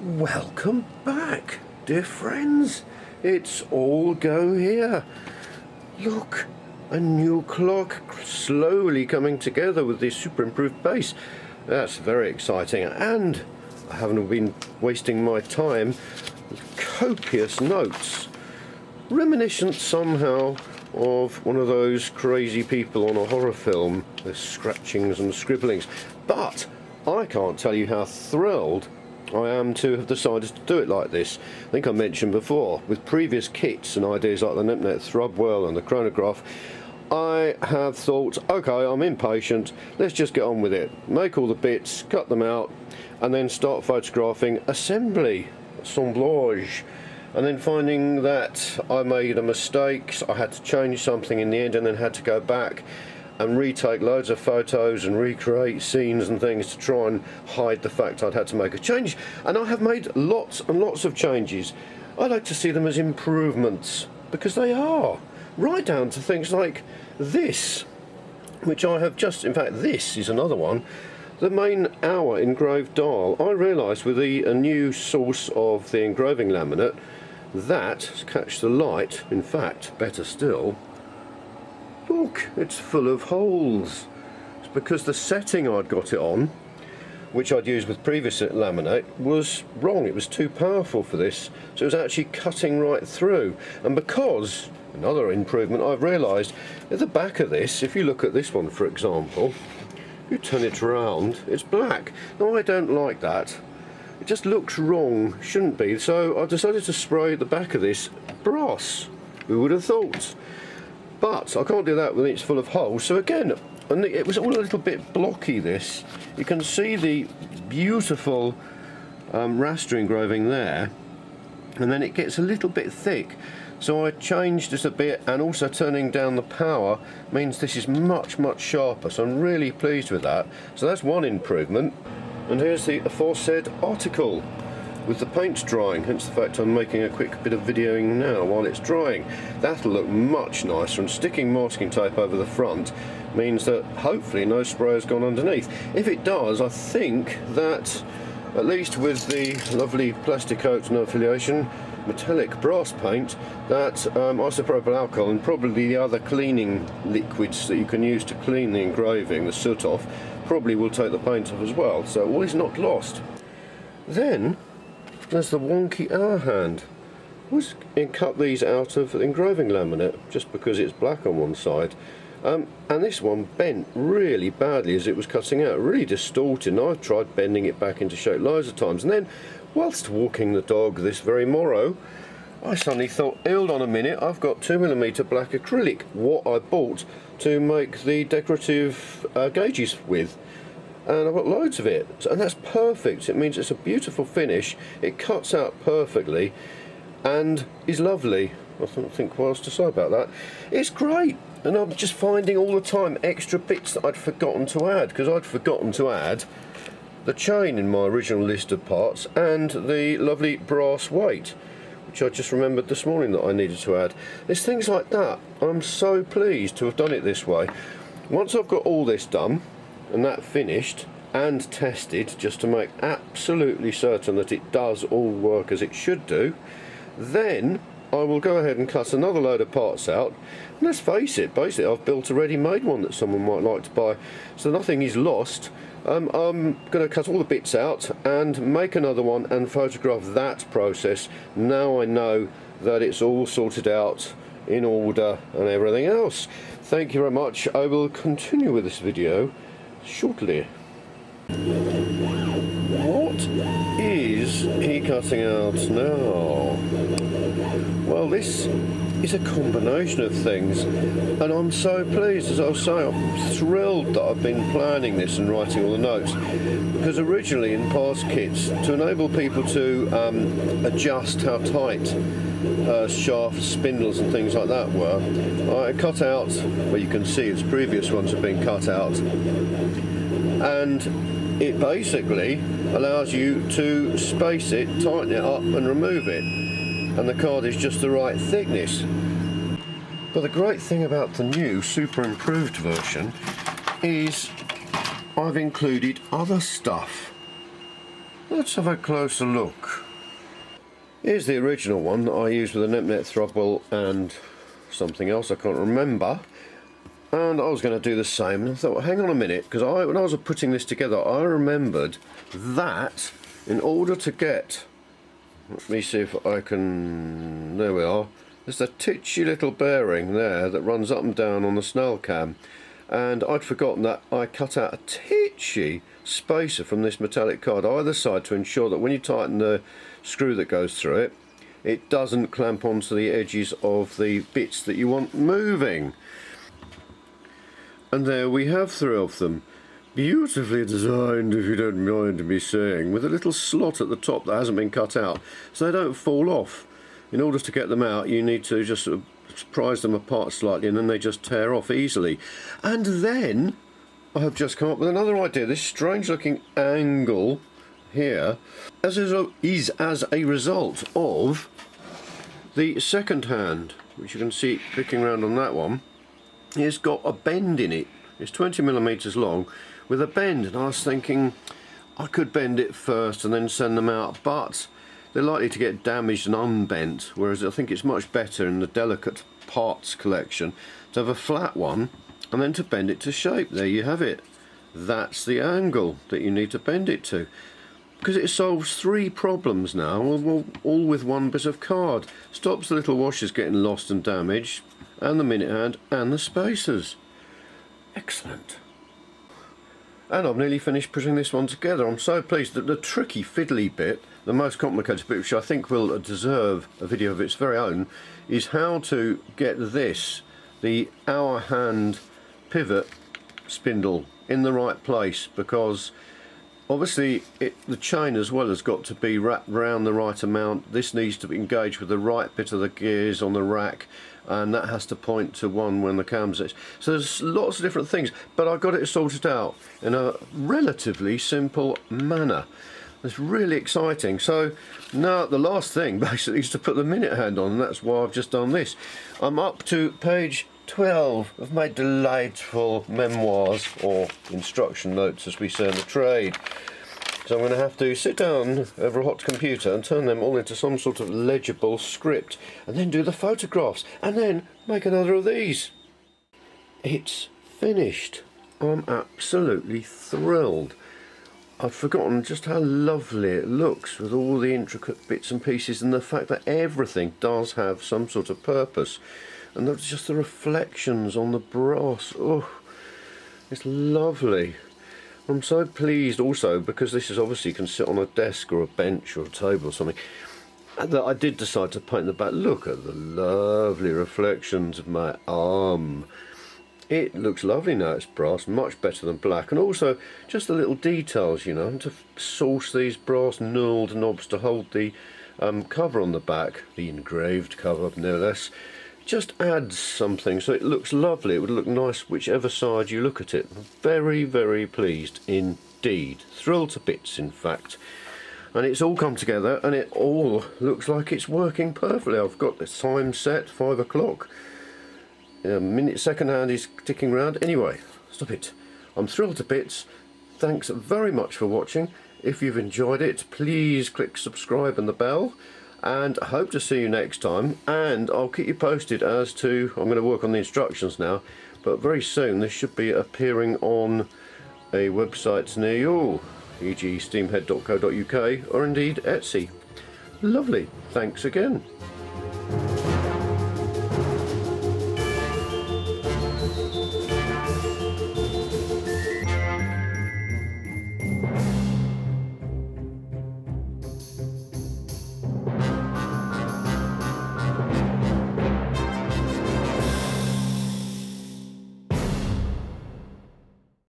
Welcome back, dear friends. It's all go here. Look, a new clock slowly coming together with this super improved base. That's very exciting, and I haven't been wasting my time with copious notes, reminiscent somehow of one of those crazy people on a horror film with scratchings and scribblings. But I can't tell you how thrilled I am to have decided to do it like this. I think I mentioned before, with previous kits and ideas like the Nepnet Thrubwell and the Chronograph, I have thought, okay, I'm impatient, let's just get on with it. Make all the bits, cut them out, and then start photographing assemblage. And then finding that I made a mistake, I had to change something in the end and then had to go back and retake loads of photos and recreate scenes and things to try and hide the fact I'd had to make a change. And I have made lots and lots of changes. I like to see them as improvements, because they are, right down to things like this, which I have just, in fact this is another one, the main hour engraved dial. I realised with a new source of the engraving laminate that, catch the light, in fact, better still, look, it's full of holes. It's because the setting I'd got it on, which I'd used with previous laminate, was wrong. It was too powerful for this, so it was actually cutting right through. And because, another improvement, I've realised at the back of this, if you look at this one for example, if you turn it around, it's black. Now I don't like that. It just looks wrong, shouldn't be, so I've decided to spray the back of this brass. Who would have thought? But I can't do that when it's full of holes, so again, and it was all a little bit blocky this. You can see the beautiful raster engraving there, and then it gets a little bit thick. So I changed this a bit, and also turning down the power means this is much sharper, so I'm really pleased with that. So that's one improvement. And here's the aforesaid article with the paint drying, hence the fact I'm making a quick bit of videoing now while it's drying. That'll look much nicer, and sticking masking tape over the front means that hopefully no spray has gone underneath. If it does, I think that, at least with the lovely plastic coat no affiliation metallic brass paint, that isopropyl alcohol and probably the other cleaning liquids that you can use to clean the engraving, the soot off, probably will take the paint off as well, so all is not lost. Then there's the wonky hour hand. I cut these out of engraving laminate just because it's black on one side, and this one bent really badly as it was cutting out, really distorted, and I've tried bending it back into shape loads of times. And then whilst walking the dog this very morrow, I suddenly thought, hold on a minute, I've got 2mm black acrylic, what I bought to make the decorative gauges with, and I've got loads of it, and that's perfect. It means it's a beautiful finish, it cuts out perfectly and is lovely. I don't think what else to say about that. It's great, and I'm just finding all the time extra bits that I'd forgotten to add, because I'd forgotten to add the chain in my original list of parts and the lovely brass weight, which I just remembered this morning that I needed to add. There's things like that. I'm so pleased to have done it this way. Once I've got all this done and that finished and tested, just to make absolutely certain that it does all work as it should do, then I will go ahead and cut another load of parts out. And let's face it, basically I've built a ready-made one that someone might like to buy, so nothing is lost. I'm going to cut all the bits out and make another one and photograph that process. Now I know that it's all sorted out in order and everything else. Thank you very much. I will continue with this video shortly. What is he cutting out now? Well, this is a combination of things, and I'm so pleased. As I was saying, I'm thrilled that I've been planning this and writing all the notes, because originally in past kits, to enable people to adjust how tight shafts, spindles and things like that were, I cut out, well, you can see its previous ones have been cut out, and it basically allows you to space it, tighten it up and remove it, and the card is just the right thickness. But the great thing about the new super improved version is I've included other stuff. let's have a closer look. Here's the original one that I used with a net throttle and something else I can't remember. And I was going to do the same, and I thought, well, hang on a minute, because when I was putting this together, I remembered that in order to get, let me see if I can, there we are, there's a titchy little bearing there that runs up and down on the snell cam, and I'd forgotten that I cut out a titchy spacer from this metallic card either side to ensure that when you tighten the screw that goes through it, it doesn't clamp onto the edges of the bits that you want moving. And there we have three of them, beautifully designed, if you don't mind me saying, with a little slot at the top that hasn't been cut out, so they don't fall off. In order to get them out, you need to just sort of prise them apart slightly, and then they just tear off easily. And then I have just come up with another idea. This strange looking angle here is as a result of the second hand, which you can see clicking around on that one. It's got a bend in it. It's 20mm long with a bend, and I was thinking I could bend it first and then send them out, but they're likely to get damaged and unbent, whereas I think it's much better in the delicate parts collection to have a flat one and then to bend it to shape. There you have it. That's the angle that you need to bend it to, because it solves three problems now, all with one bit of card. Stops the little washers getting lost and damaged, and the minute hand and the spacers. Excellent. And I've nearly finished putting this one together. I'm so pleased that the tricky fiddly bit, the most complicated bit, which I think will deserve a video of its very own, is how to get this, the hour hand pivot spindle, in the right place, because obviously the chain as well has got to be wrapped round the right amount. This needs to be engaged with the right bit of the gears on the rack, and that has to point to one when the cam's it. So there's lots of different things, but I got it sorted out in a relatively simple manner. It's really exciting. So now the last thing basically is to put the minute hand on, and that's why I've just done this. I'm up to page 12 of my delightful memoirs, or instruction notes as we say in the trade. So I'm going to have to sit down over a hot computer and turn them all into some sort of legible script, and then do the photographs, and then make another of these. It's finished. I'm absolutely thrilled. I'd forgotten just how lovely it looks with all the intricate bits and pieces, and the fact that everything does have some sort of purpose. And that's just the reflections on the brass. Oh, it's lovely. I'm so pleased also, because this is obviously can sit on a desk or a bench or a table or something, that I did decide to paint the back. Look at the lovely reflections of my arm. It looks lovely now it's brass, much better than black. And also just the little details, you know, to source these brass knurled knobs to hold the cover on the back, the engraved cover no less, just adds something, so it looks lovely. It would look nice whichever side you look at it. Very, very pleased indeed. Thrilled to bits, in fact. And it's all come together, and it all looks like it's working perfectly. I've got the time set, 5 o'clock. Second hand is ticking round. Anyway, stop it. I'm thrilled to bits. Thanks very much for watching. If you've enjoyed it, please click subscribe and the bell. And I hope to see you next time, and I'll keep you posted as to, I'm going to work on the instructions now, but very soon this should be appearing on a website near you, e.g. steamhead.co.uk, or indeed Etsy. Lovely, thanks again.